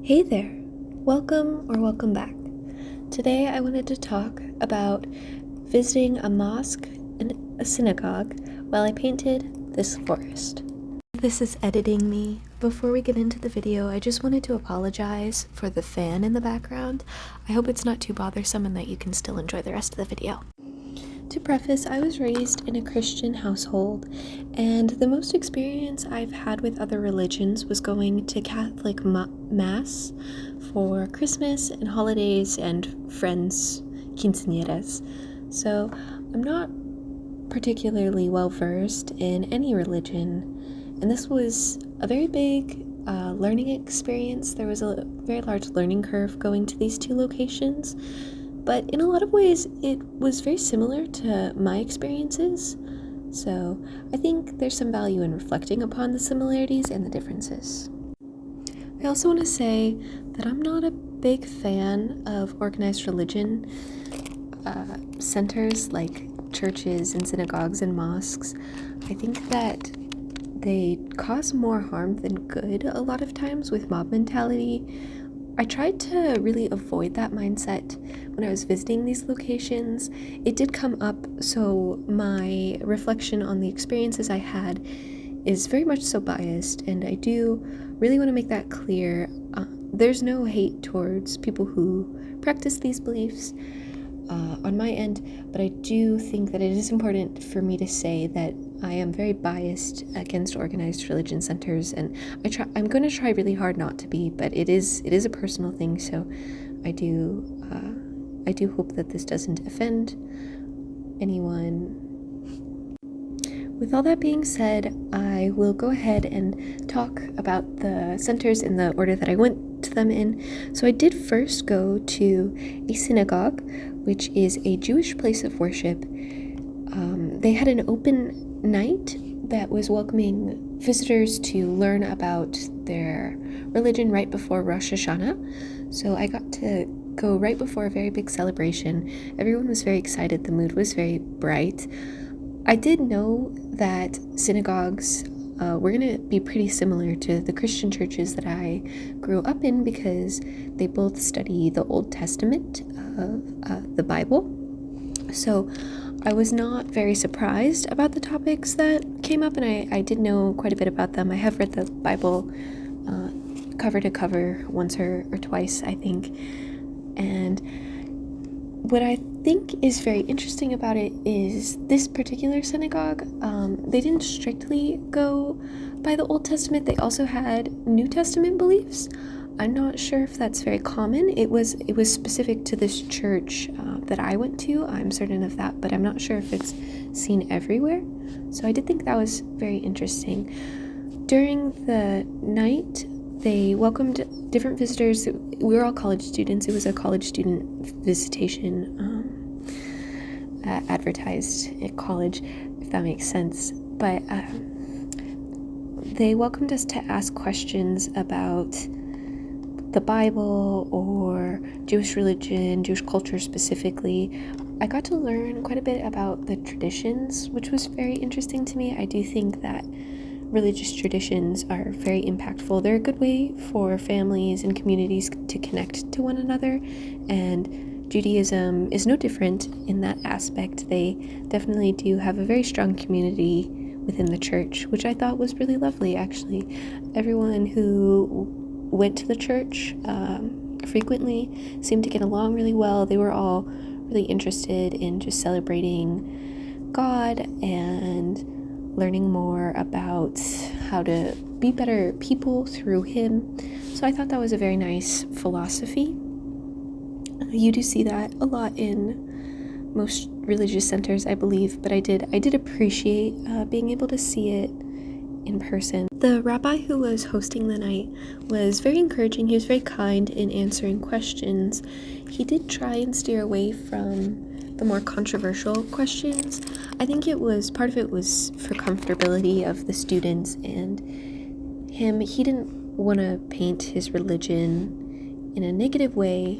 Hey there, welcome back. Today I wanted to talk about visiting a mosque and a synagogue while I painted this forest. This is editing me. Before we get into the video, I just wanted to apologize for the fan in the background. I hope it's not too bothersome and that you can still enjoy the rest of the video. To preface, I was raised in a Christian household, and the most experience I've had with other religions was going to Catholic Mass for Christmas and holidays and friends' quinceañeras. So I'm not particularly well versed in any religion, and this was a very big learning experience. There was a very large learning curve going to these two locations. But in a lot of ways, it was very similar to my experiences. So I think there's some value in reflecting upon the similarities and the differences. I also want to say that I'm not a big fan of organized religion centers like churches and synagogues and mosques. I think that they cause more harm than good a lot of times with mob mentality. I tried to really avoid that mindset when I was visiting these locations. It did come up, so my reflection on the experiences I had is very much so biased, and I do really want to make that clear. There's no hate towards people who practice these beliefs on my end, but I do think that it is important for me to say that I am very biased against organized religion centers, and I'm going to try really hard not to be, but it is a personal thing, so I do hope that this doesn't offend anyone. With all that being said, I will go ahead and talk about the centers in the order that I went to them in. So I did first go to a synagogue, which is a Jewish place of worship. They had an open night that was welcoming visitors to learn about their religion right before Rosh Hashanah. So I got to go right before a very big celebration. Everyone was very excited. The mood was very bright. I did know that synagogues were going to be pretty similar to the Christian churches that I grew up in because they both study the Old Testament of the Bible. So I was not very surprised about the topics that came up, and I did know quite a bit about them. I have read the Bible cover to cover once or twice, I think. And what I think is very interesting about it is this particular synagogue, they didn't strictly go by the Old Testament. They also had New Testament beliefs. I'm not sure if that's very common. It was specific to this church that I went to. I'm certain of that, but I'm not sure if it's seen everywhere. So I did think that was very interesting. During the night, they welcomed different visitors. We were all college students. It was a college student visitation advertised at college, if that makes sense. But they welcomed us to ask questions about the Bible or Jewish religion, Jewish culture specifically. I got to learn quite a bit about the traditions, which was very interesting to me. I do think that religious traditions are very impactful. They're a good way for families and communities to connect to one another, and Judaism is no different in that aspect. They definitely do have a very strong community within the church, which I thought was really lovely, actually. Everyone who went to the church frequently seemed to get along really well. They were all really interested in just celebrating God and learning more about how to be better people through Him. So I thought that was a very nice philosophy. You do see that a lot in most religious centers, I believe, but I did appreciate being able to see it in person. The rabbi who was hosting the night was very encouraging. He was very kind in answering questions. He did try and steer away from the more controversial questions. I think part of it was for comfortability of the students and him. He didn't want to paint his religion in a negative way,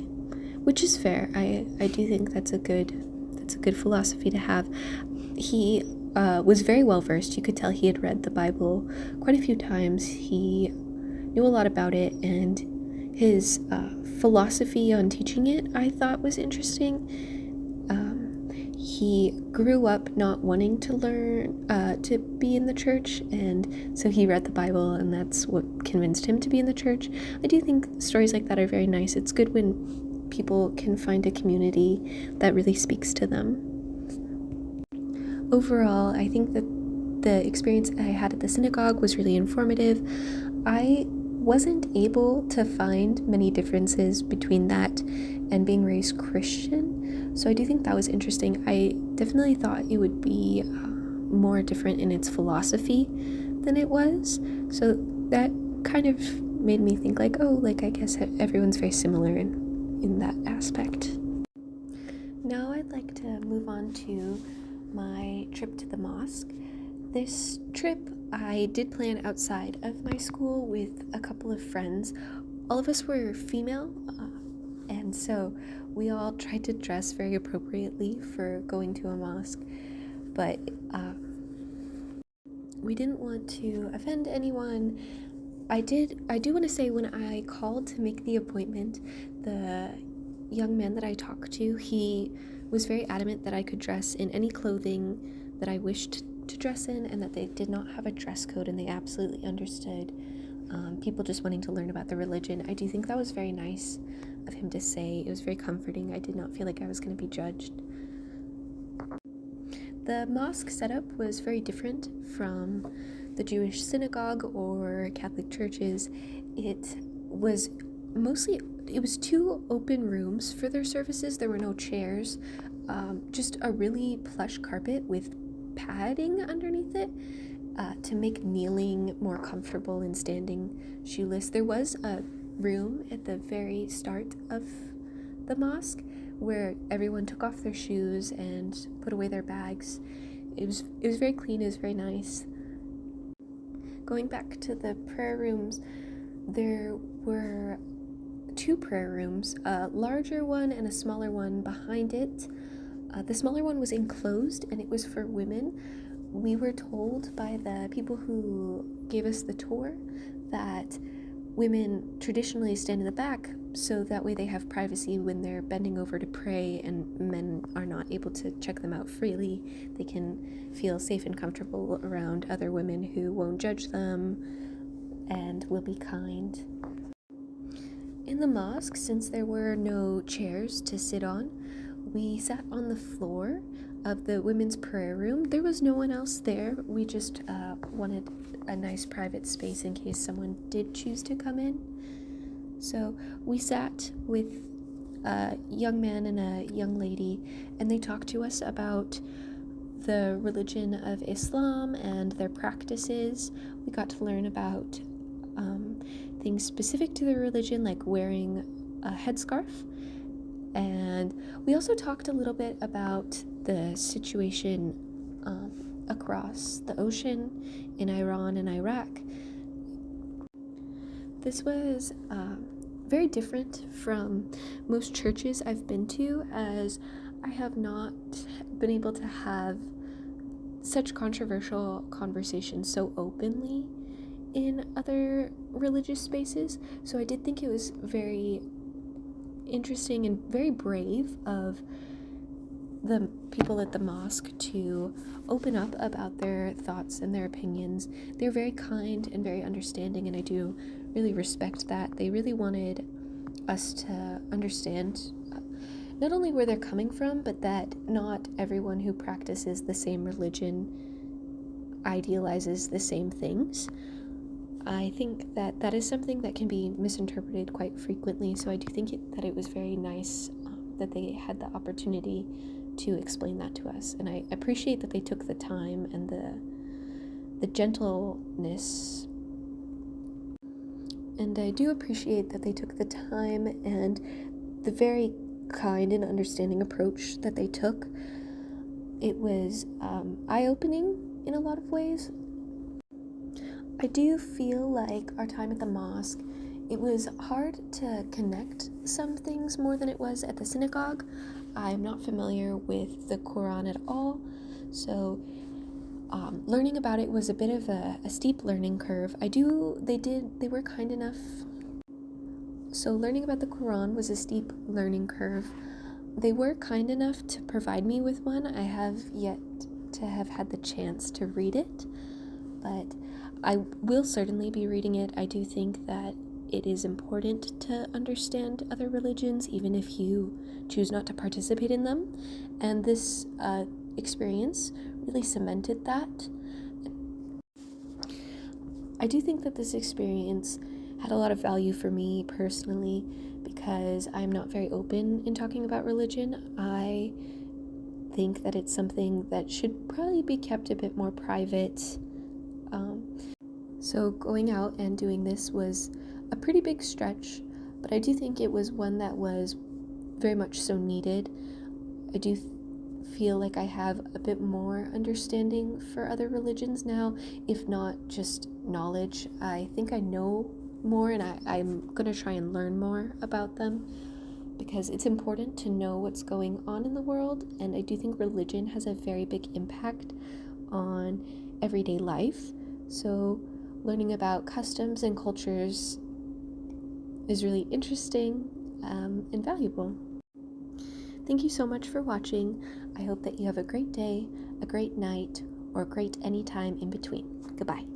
which is fair. I do think that's a good philosophy to have. He was very well versed. You could tell he had read the Bible quite a few times. He knew a lot about it, and his philosophy on teaching it I thought was interesting. He grew up not wanting to learn to be in the church, and so he read the Bible, and that's what convinced him to be in the church. I do think stories like that are very nice. It's good when people can find a community that really speaks to them. Overall, I think that the experience I had at the synagogue was really informative. I wasn't able to find many differences between that and being raised Christian, so I do think that was interesting. I definitely thought it would be more different in its philosophy than it was, so that kind of made me think like, oh, like I guess everyone's very similar in that aspect. Now I'd like to move on to my trip to the mosque. This trip I did plan outside of my school with a couple of friends. All of us were female, and so we all tried to dress very appropriately for going to a mosque, but we didn't want to offend anyone. I do want to say, when I called to make the appointment, the young man that I talked to, he was very adamant that I could dress in any clothing that I wished to dress in, and that they did not have a dress code, and they absolutely understood people just wanting to learn about the religion. I do think that was very nice of him to say. It was very comforting. I did not feel like I was going to be judged. The mosque setup was very different from the Jewish synagogue or Catholic churches. It was two open rooms for their services. There were no chairs, just a really plush carpet with padding underneath it to make kneeling more comfortable and standing shoeless. There was a room at the very start of the mosque where everyone took off their shoes and put away their bags. It was very clean. It was very nice. Going back to the prayer rooms, there were two prayer rooms, a larger one and a smaller one behind it. The smaller one was enclosed, and it was for women. We were told by the people who gave us the tour that women traditionally stand in the back, so that way they have privacy when they're bending over to pray and men are not able to check them out freely. They can feel safe and comfortable around other women who won't judge them and will be kind. In the mosque, since there were no chairs to sit on, we sat on the floor of the women's prayer room. There was no one else there. We just wanted a nice private space in case someone did choose to come in. So we sat with a young man and a young lady, and they talked to us about the religion of Islam and their practices. We got to learn about things specific to the religion, like wearing a headscarf. And we also talked a little bit about the situation across the ocean in Iran and Iraq. This was very different from most churches I've been to, as I have not been able to have such controversial conversations so openly in other religious spaces. So I did think it was very interesting and very brave of the people at the mosque to open up about their thoughts and their opinions. They're very kind and very understanding, and I do really respect that. They really wanted us to understand not only where they're coming from, but that not everyone who practices the same religion idealizes the same things. I think that that is something that can be misinterpreted quite frequently, so I do think that it was very nice that they had the opportunity to explain that to us, and I appreciate that they took the time and the gentleness, and I do appreciate that they took the time and the very kind and understanding approach that they took. It was eye-opening in a lot of ways. I do feel like our time at the mosque, it was hard to connect some things more than it was at the synagogue. I'm not familiar with the Quran at all, so learning about it was a bit of a steep learning curve. They were kind enough. So learning about the Quran was a steep learning curve. They were kind enough to provide me with one. I have yet to have had the chance to read it, but I will certainly be reading it. I do think that it is important to understand other religions, even if you choose not to participate in them. And this experience really cemented that. I do think that this experience had a lot of value for me personally because I'm not very open in talking about religion. I think that it's something that should probably be kept a bit more private. So going out and doing this was a pretty big stretch, but I do think it was one that was very much so needed. I do feel like I have a bit more understanding for other religions now, if not just knowledge. I think I know more, and I'm going to try and learn more about them because it's important to know what's going on in the world, and I do think religion has a very big impact on everyday life. So learning about customs and cultures is really interesting and valuable. Thank you so much for watching. I hope that you have a great day, a great night, or a great any time in between. Goodbye.